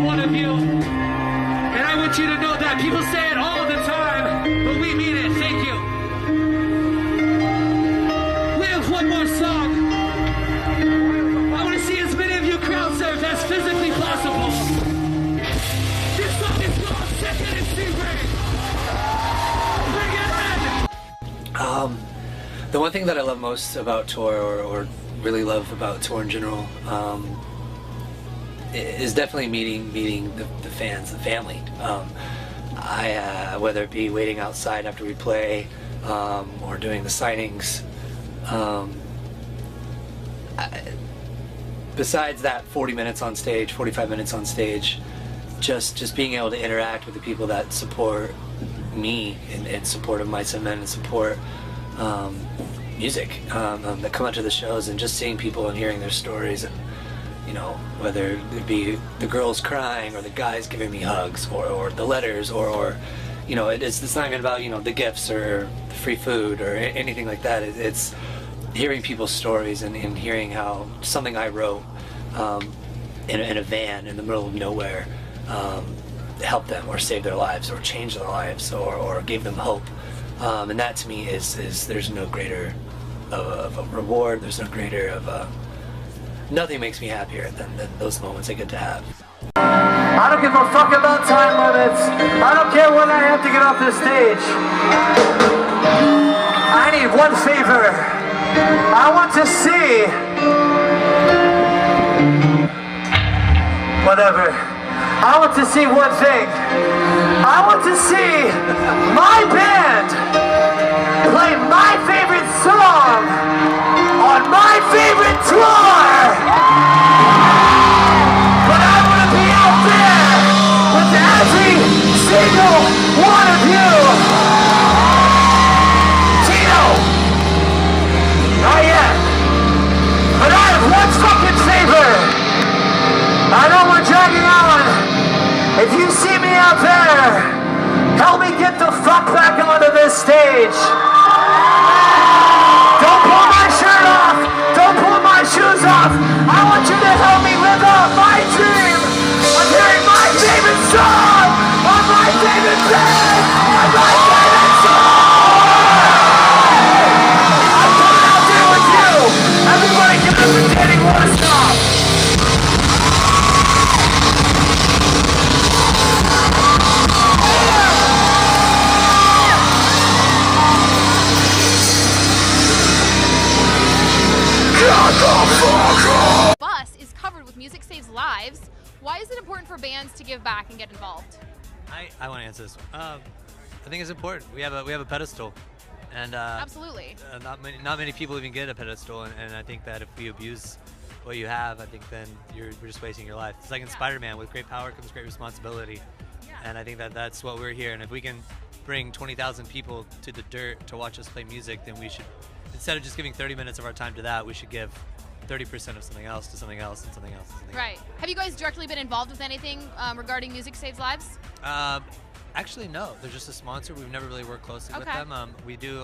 one of you. And I want you to know that. People say it all the time, but we mean it. Thank you. We have one more song. I want to see as many of you crowd surf as physically possible. This song is called Second and Secret. Bring it in. The one thing that I love most about tour, or really love about tour in general, is definitely meeting the fans, the family. Whether it be waiting outside after we play, or doing the signings. Besides that 40 minutes on stage, 45 minutes on stage, just being able to interact with the people that support me in support of Mice and Men and support music, that come out to the shows, and just seeing people and hearing their stories, and whether it be the girls crying or the guys giving me hugs, or the letters, or it's not even about the gifts or the free food or anything like that. It's hearing people's stories and hearing how something I wrote in a van in the middle of nowhere helped them or saved their lives or changed their lives or gave them hope. And that to me is there's no greater of a reward, there's no greater of nothing makes me happier than those moments I get to have. I don't give a fuck about time limits. I don't care when I have to get off this stage. I need one favor. I want to see whatever. I want to see one thing. I want to see my band play my favorite song on my favorite tour. But I want to be out there with every single one of you. Tino, not yet. But I have one fucking favor. I know we're dragging on. If you see me out there, help me get the fuck back onto this stage. Don't pull my shirt off. Don't pull my shoes off. I want you to help me live out my dream of hearing my favorite song on my favorite band on my favorite song. I'm coming out there with you. Everybody give up for Danny Warstop. Bus is covered with Music Saves Lives. Why is it important for bands to give back and get involved? I want to answer this one. I think it's important. We have a pedestal, and Absolutely. Not many people even get a pedestal, and I think that if we abuse what you have, I think then we're just wasting your life. It's like in Spider-Man, with great power comes great responsibility, and I think that's what we're here. And if we can bring 20,000 people to the dirt to watch us play music, then we should, instead of just giving 30 minutes of our time to that, we should give 30% of something else to something else and something else and something Right. Have you guys directly been involved with anything regarding Music Saves Lives? Actually, no. They're just a sponsor. We've never really worked closely with them. We do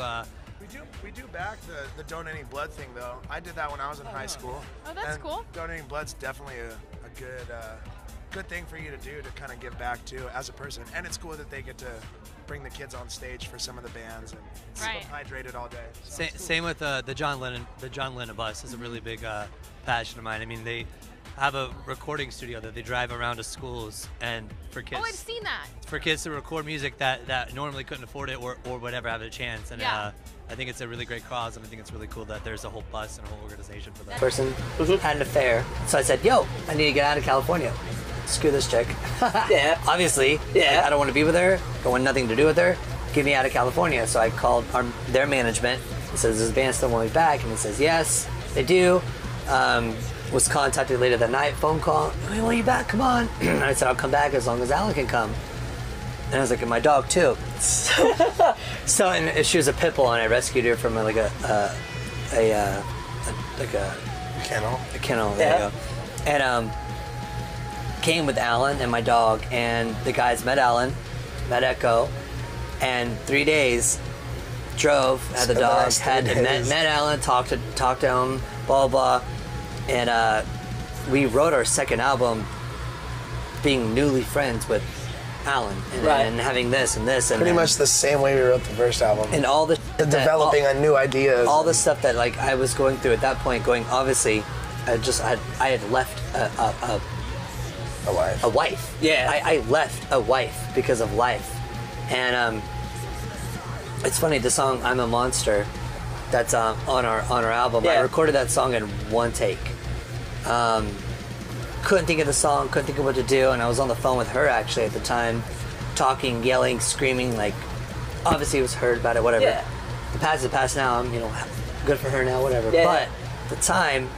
back the donating blood thing, though. I did that when I was in high school. Oh, that's cool. Donating blood's definitely a good thing for you to do, to kind of give back to as a person. And it's cool that they get to bring the kids on stage for some of the bands and keep them hydrated all day. So same with the John Lennon bus is a really big passion of mine. I mean, they have a recording studio that they drive around to schools and for kids. Oh, I've seen that. For kids to record music that normally couldn't afford it or would ever have a chance. And I think it's a really great cause, and I think it's really cool that there's a whole bus and a whole organization for that. Person had an affair, so I said, yo, I need to get out of California. Screw this chick. Yeah. Obviously. Yeah. I don't want to be with her. I want nothing to do with her. Get me out of California. So I called their management. It says, does the band still want me back? And he says, yes, they do. Was contacted later that night, phone call. We want you back, come on. And I said, I'll come back as long as Alan can come. And I was like, and my dog too. So, and she was a pit bull, and I rescued her from like a kennel. A kennel, there you go. And came with Alan and my dog, and the guys met Alan, met Echo, and 3 days drove, had the dog, met Alan, talked to him, blah blah, and we wrote our second album being newly friends with Alan and having this and this and pretty much the same way we wrote the first album, and all the developing on new ideas, all the stuff that like I was going through at that point. Obviously, I had left a wife. Yeah, I left a wife because of life, and it's funny. The song "I'm a Monster," that's on our album. I recorded that song in one take. Couldn't think of the song, couldn't think of what to do, and I was on the phone with her actually at the time, talking, yelling, screaming, like, obviously it was heard about it, whatever. Yeah. The past is the past now, I'm, good for her now, whatever. Yeah. But at the time,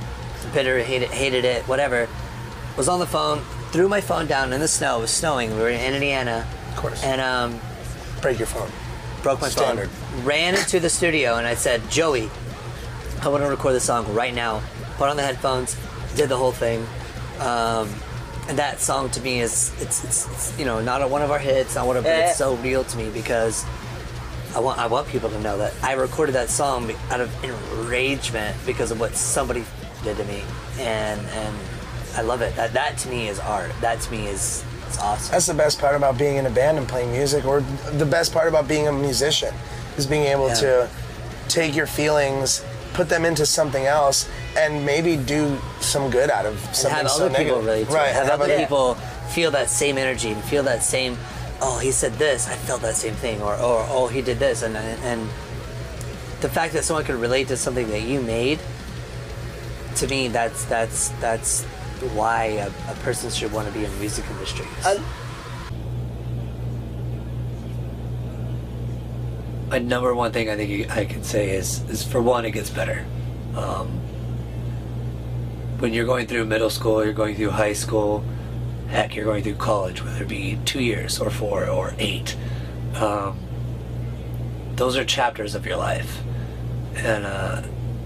bitter, hated it, whatever, was on the phone, threw my phone down in the snow, it was snowing, we were in Indiana. Of course. And, break your phone. Broke my phone. Ran into the studio and I said, Joey, I want to record this song right now. Put on the headphones, did the whole thing. And that song to me is it's not one of our hits, but it's so real to me because I want people to know that I recorded that song out of enragement because of what somebody did to me, and I love it. That to me is art. That to me is awesome. That's the best part about being in a band and playing music, or the best part about being a musician, is being able to take your feelings, put them into something else, and maybe do some good out of something and have so other people negative. relate to it. Have other people feel that same energy and feel that same, oh, he said this, I felt that same thing, or oh, he did this, and the fact that someone could relate to something that you made, to me, that's why a person should want to be in the music industry. My number one thing I think I can say is for one, it gets better. When you're going through middle school, you're going through high school, heck, you're going through college, whether it be 2 years or 4 or 8. Those are chapters of your life, and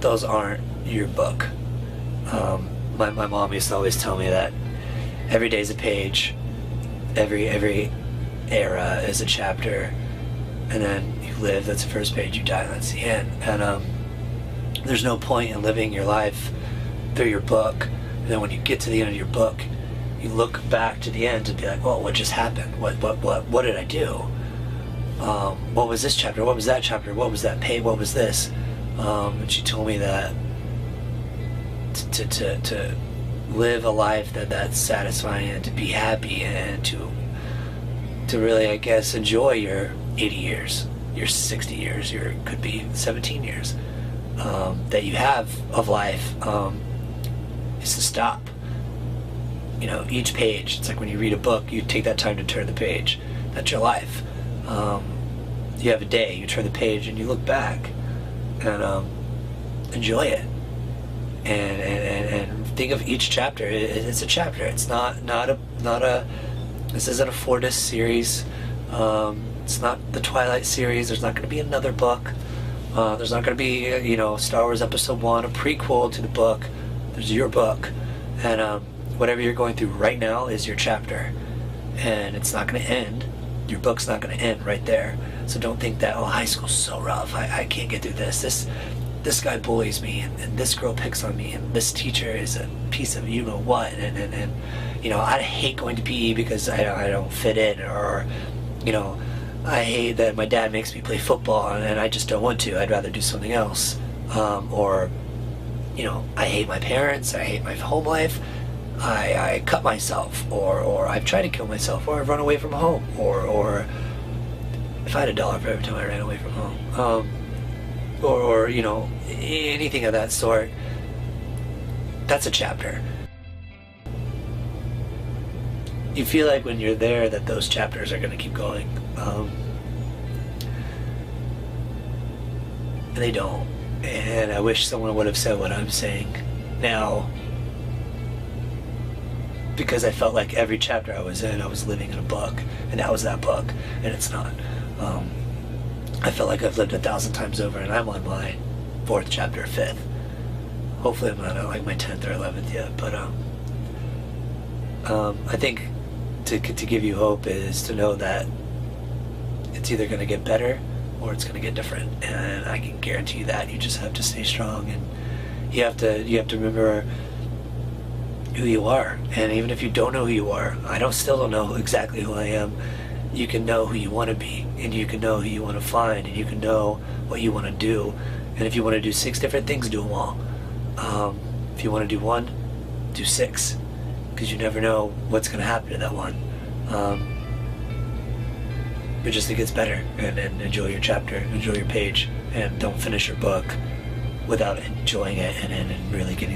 those aren't your book. My mom used to always tell me that every day's a page, every era is a chapter, and then you live, that's the first page, you die, that's the end. And there's no point in living your life through your book, and then when you get to the end of your book, you look back to the end and be like, well, what just happened? What did I do? What was this chapter? What was that chapter? What was that page? What was this? And she told me that to live a life that's satisfying and to be happy and to really, I guess, enjoy your 80 years, your 60 years, your could be 17 years that you have of life, is to stop. Each page, it's like when you read a book, you take that time to turn the page. That's your life. You have a day, you turn the page and you look back and enjoy it. And think of each chapter. It's a chapter. It's not a. This isn't a 4-disc series. It's not the Twilight series. There's not going to be another book. There's not going to be Star Wars Episode 1, a prequel to the book. There's your book, and whatever you're going through right now is your chapter, and it's not going to end. Your book's not going to end right there. So don't think that, oh, high school's so rough. I can't get through this. This guy bullies me, and this girl picks on me, and this teacher is a piece of you-know-what, and I hate going to PE because I don't fit in, or, I hate that my dad makes me play football, and I just don't want to. I'd rather do something else. Or, I hate my parents, I hate my home life, I cut myself, or I've tried to kill myself, or I've run away from home, or if I had $1 for every time I ran away from home. Or anything of that sort. That's a chapter. You feel like when you're there that those chapters are going to keep going. And they don't. And I wish someone would have said what I'm saying now, because I felt like every chapter I was in, I was living in a book, and that was that book, and it's not. I felt like I've lived 1,000 times over, and I'm on my 4th chapter, 5th. Hopefully I'm not on like my 10th or 11th yet, but I think to give you hope is to know that it's either going to get better or it's going to get different, and I can guarantee you that. You just have to stay strong, and you have to remember who you are. And even if you don't know who you are, still don't know exactly who I am, you can know who you want to be, and you can know who you want to find, and you can know what you want to do. And if you want to do 6 different things, do them all. If you want to do 1, do 6, because you never know what's going to happen to that one. But just it gets better, and enjoy your chapter, enjoy your page, and don't finish your book without enjoying it and really getting